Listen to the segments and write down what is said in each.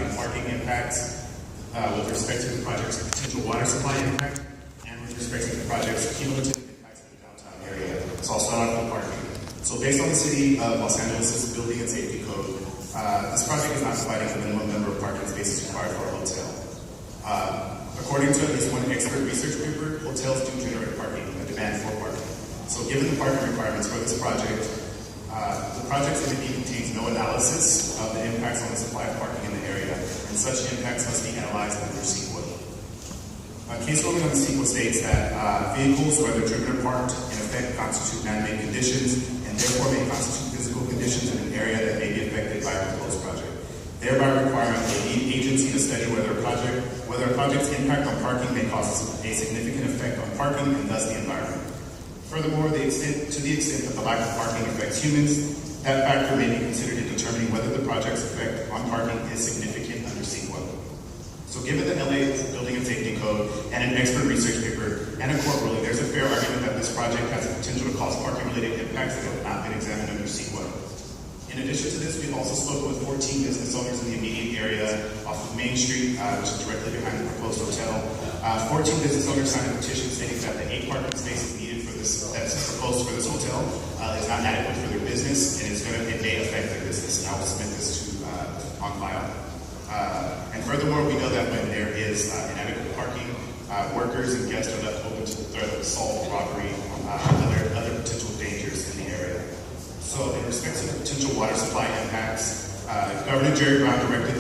providing parking impacts with respect to the project's potential water supply impact and with respect to the project's cumulative impacts in the downtown area. So I'll start off with parking. So based on the City of Los Angeles' Building and Safety Code, this project is not providing the minimum number of parking spaces required for a hotel. According to at least one expert research paper, hotels do generate parking, a demand for parking. So given the parking requirements for this project, the project's MD contains no analysis of the impacts on the supply of parking in the area, and such impacts must be analyzed under CEQA. Case ruling on the CEQA states that vehicles, whether driven or parked, in effect constitute man-made conditions, and therefore may constitute physical conditions in an area that may be affected by a proposed project, thereby requiring a lead agency to study whether a project's impact on parking may cause a significant effect on parking and thus the environment. Furthermore, to the extent that the lack of parking affects humans, that factor may be considered in determining whether the project's effect on parking is significant under CEQA. So given the LA Building and Safety Code and an expert research paper and a court ruling, there's a fair argument that this project has the potential to cause parking-related impacts that have not been examined under CEQA. In addition to this, we've also spoken with 14 business owners in the immediate area off of Main Street, which is directly behind the proposed hotel. 14 business owners signed a petition stating that the 8 parking spaces needed for this, that's proposed for this hotel, is not adequate for their business, and it may affect their business. And I will submit this to on file. And furthermore, we know that when there is inadequate parking, workers and guests are left open to the threat of assault, robbery, other potential dangers in the area. So in respect to the potential water supply impacts, Governor Jerry Brown directed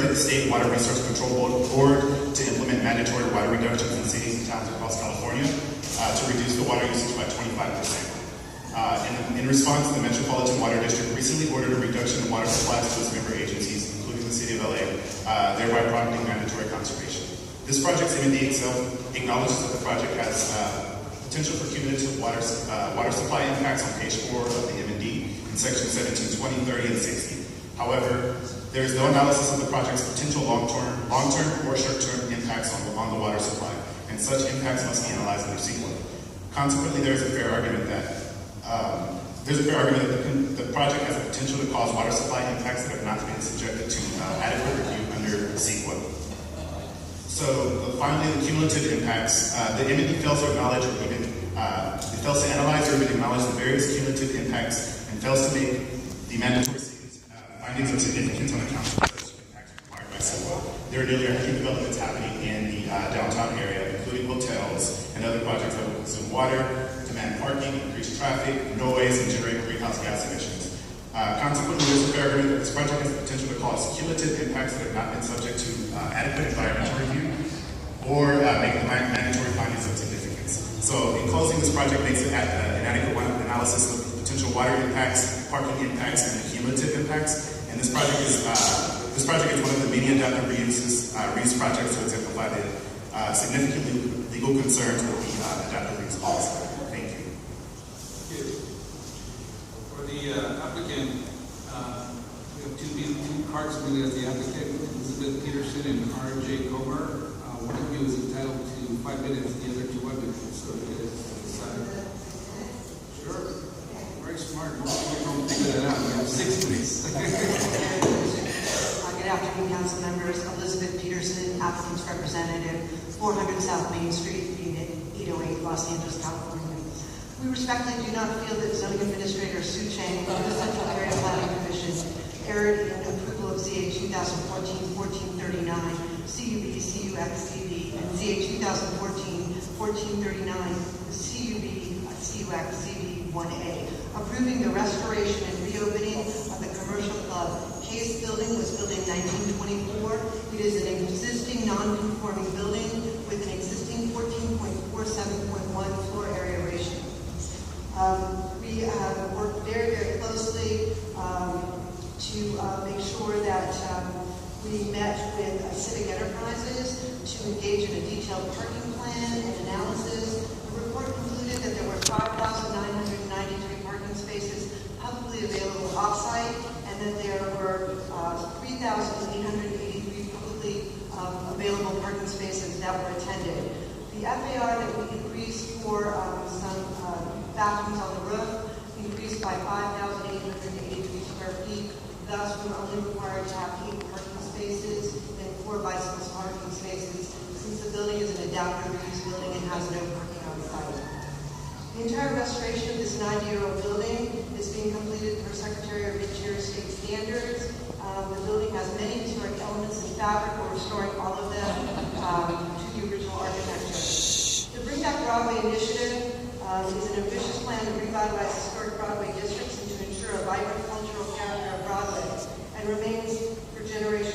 the State Water Resource Control Board to implement mandatory water reductions in cities and towns across California to reduce the water usage by 25%. In response, the Metropolitan Water District recently ordered a reduction in water supplies to its member agencies, including the City of LA, thereby prompting mandatory conservation. This project's M&D itself acknowledges that the project has potential for cumulative water supply impacts on page 4 of the M&D in section 17, 20, 30, and 60. However, there is no analysis of the project's potential long-term or short-term impacts on the water supply, and such impacts must be analyzed under CEQA. Consequently, there is a fair argument that the project has the potential to cause water supply impacts that have not been subjected to adequate review under CEQA. So finally, the cumulative impacts. The M&D fails to acknowledge or even fails to analyze or even acknowledge the various cumulative impacts and fails to make the mandatory findings of significance on account of such impacts required by CEQA. There are nearly 100 developments happening in the downtown area, including hotels and other projects that will consume water, demand parking, increase traffic, noise, and generate greenhouse gas emissions. Consequently, there's a fair argument that this project has the potential to cause cumulative impacts that have not been subject to adequate environmental review or make the mandatory findings of significance. So in closing, this project makes an inadequate analysis of potential water impacts, parking impacts, and the cumulative impacts. And this project is one of the many adaptive reuse projects to exemplify the significant legal concerns with the adaptive reuse policy. Thank you. For the applicant, we have two cards really as the applicant, Elizabeth Peterson and R.J. Comer. One of you is entitled to 5 minutes, the other to 1 minute. So you guys decide. Sure. Very smart. Most people don't figure that out. We have 6 minutes. Good afternoon, council members. Elizabeth Peterson, applicant's representative, 400 South Main Street, Unit 808, Los Angeles, California. We respectfully do not feel that zoning administrator Sue Chang of the Central Area Planning Commission erred in approval of ZA 2014-1439, CUB, CUX, CB, and ZA 2014-1439, CUB, CUX, CB 1A, approving the restoration and reopening of the commercial club. Case building was built in 1924. It is an existing non-conforming building with an existing 14.47.1 floor area ratio. We have worked very, very closely to make sure that we met with civic enterprises to engage in a detailed parking plan and analysis. The report concluded that there were 5,993 parking spaces publicly available off-site, and that there were 3,883 publicly available parking spaces that were attended. The FAR that we increased for some bathrooms on the roof increased by 5,883 square feet. Thus, we were only required to have 4 bicycle parking spaces, since the building is an adaptive reuse building and has no parking on site. The entire restoration of this 90-year-old building is being completed per Secretary of Interior State standards. The building has many historic elements in fabric. We're restoring all of them to the original architecture. The Bring Back Broadway initiative is an ambitious plan to revitalize historic Broadway districts and to ensure a vibrant cultural character of Broadway, and remains for generations